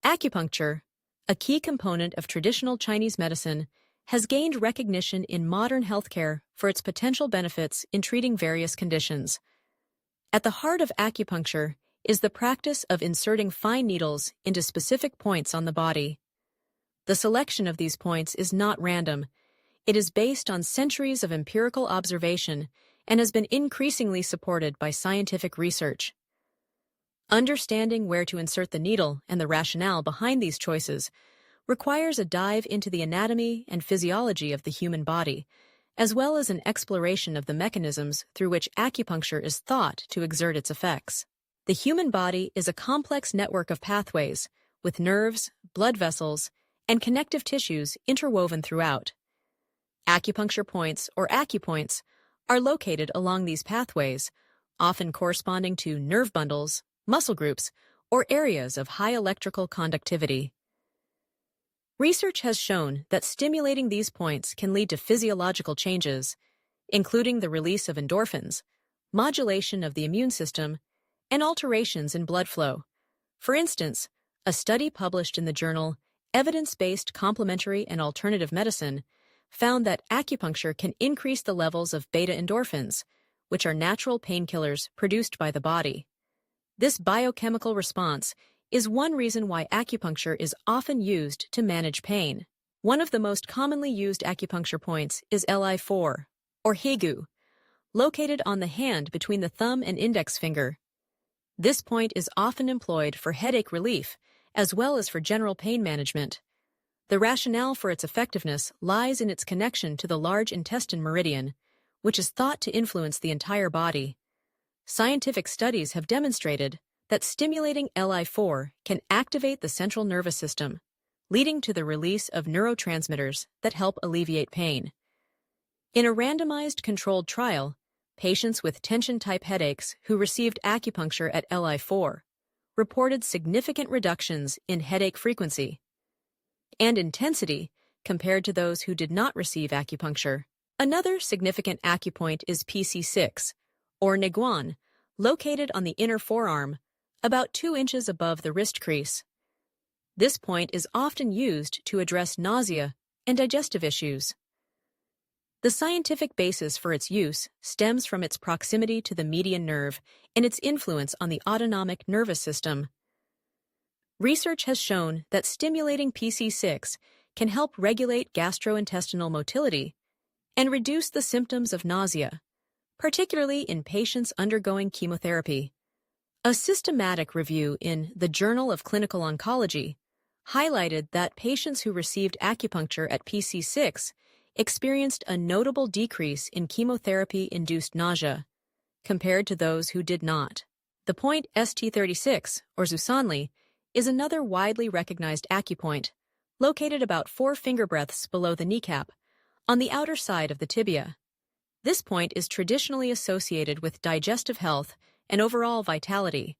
Acupuncture, a key component of traditional Chinese medicine, has gained recognition in modern healthcare for its potential benefits in treating various conditions. At the heart of acupuncture is the practice of inserting fine needles into specific points on the body. The selection of these points is not random. It is based on centuries of empirical observation and has been increasingly supported by scientific research. Understanding where to insert the needle and the rationale behind these choices requires a dive into the anatomy and physiology of the human body, as well as an exploration of the mechanisms through which acupuncture is thought to exert its effects. The human body is a complex network of pathways, with nerves, blood vessels, and connective tissues interwoven throughout. Acupuncture points, or acupoints, are located along these pathways, often corresponding to nerve bundles, muscle groups, or areas of high electrical conductivity. Research has shown that stimulating these points can lead to physiological changes, including the release of endorphins, modulation of the immune system, and alterations in blood flow. For instance, a study published in the journal Evidence-Based Complementary and Alternative Medicine found that acupuncture can increase the levels of beta endorphins, which are natural painkillers produced by the body. This biochemical response is one reason why acupuncture is often used to manage pain. One of the most commonly used acupuncture points is Li4, or Hegu, located on the hand between the thumb and index finger. This point is often employed for headache relief, as well as for general pain management. The rationale for its effectiveness lies in its connection to the large intestine meridian, which is thought to influence the entire body. Scientific studies have demonstrated that stimulating Li4 can activate the central nervous system, leading to the release of neurotransmitters that help alleviate pain. In a randomized controlled trial, patients with tension-type headaches who received acupuncture at Li4 reported significant reductions in headache frequency and intensity compared to those who did not receive acupuncture. Another significant acupoint is PC6, or Niguan, located on the inner forearm, about 2 inches above the wrist crease. This point is often used to address nausea and digestive issues. The scientific basis for its use stems from its proximity to the median nerve and its influence on the autonomic nervous system. Research has shown that stimulating PC6 can help regulate gastrointestinal motility and reduce the symptoms of nausea, particularly in patients undergoing chemotherapy. A systematic review in the Journal of Clinical Oncology highlighted that patients who received acupuncture at PC6 experienced a notable decrease in chemotherapy-induced nausea compared to those who did not. The point ST36, or Zusanli, is another widely recognized acupoint, located about 4 finger breadths below the kneecap, on the outer side of the tibia. This point is traditionally associated with digestive health and overall vitality.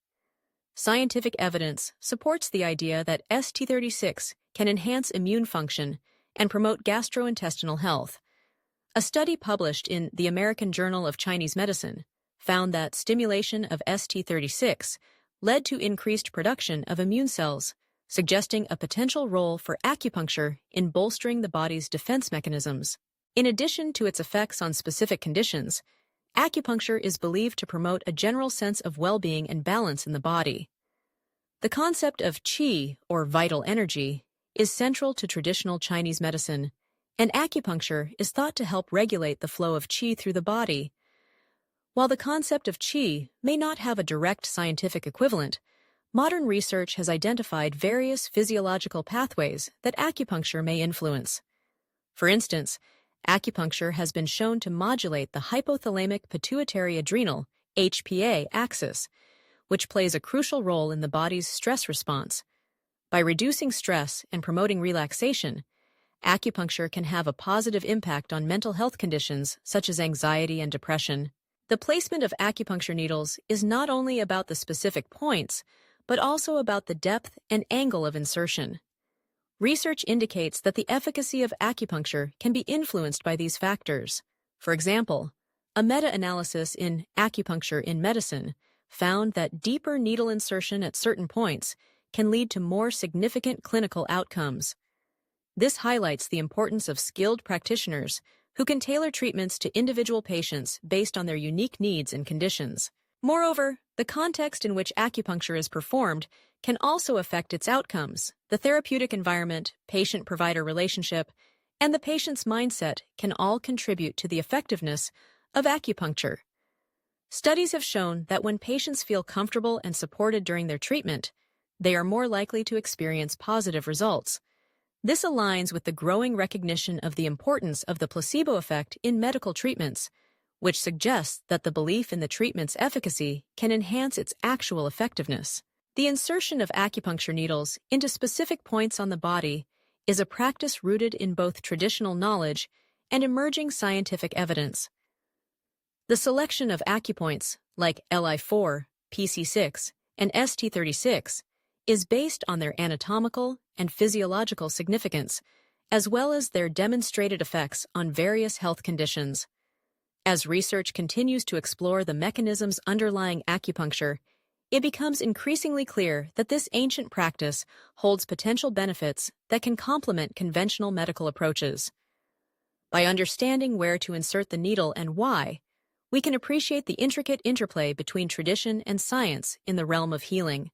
Scientific evidence supports the idea that ST36 can enhance immune function and promote gastrointestinal health. A study published in the American Journal of Chinese Medicine found that stimulation of ST36 led to increased production of immune cells, suggesting a potential role for acupuncture in bolstering the body's defense mechanisms. In addition to its effects on specific conditions, acupuncture is believed to promote a general sense of well-being and balance in the body. The concept of qi, or vital energy, is central to traditional Chinese medicine, and acupuncture is thought to help regulate the flow of qi through the body. While the concept of qi may not have a direct scientific equivalent, modern research has identified various physiological pathways that acupuncture may influence. For instance, acupuncture has been shown to modulate the hypothalamic pituitary adrenal (HPA) axis, which plays a crucial role in the body's stress response. By reducing stress and promoting relaxation, acupuncture can have a positive impact on mental health conditions such as anxiety and depression. The placement of acupuncture needles is not only about the specific points, but also about the depth and angle of insertion. Research indicates that the efficacy of acupuncture can be influenced by these factors. For example, a meta-analysis in Acupuncture in Medicine found that deeper needle insertion at certain points can lead to more significant clinical outcomes. This highlights the importance of skilled practitioners who can tailor treatments to individual patients based on their unique needs and conditions. Moreover, the context in which acupuncture is performed can also affect its outcomes. The therapeutic environment, patient-provider relationship, and the patient's mindset can all contribute to the effectiveness of acupuncture. Studies have shown that when patients feel comfortable and supported during their treatment, they are more likely to experience positive results. This aligns with the growing recognition of the importance of the placebo effect in medical treatments, which suggests that the belief in the treatment's efficacy can enhance its actual effectiveness. The insertion of acupuncture needles into specific points on the body is a practice rooted in both traditional knowledge and emerging scientific evidence. The selection of acupoints, like Li4, PC6, and ST36, is based on their anatomical and physiological significance, as well as their demonstrated effects on various health conditions. As research continues to explore the mechanisms underlying acupuncture, it becomes increasingly clear that this ancient practice holds potential benefits that can complement conventional medical approaches. By understanding where to insert the needle and why, we can appreciate the intricate interplay between tradition and science in the realm of healing.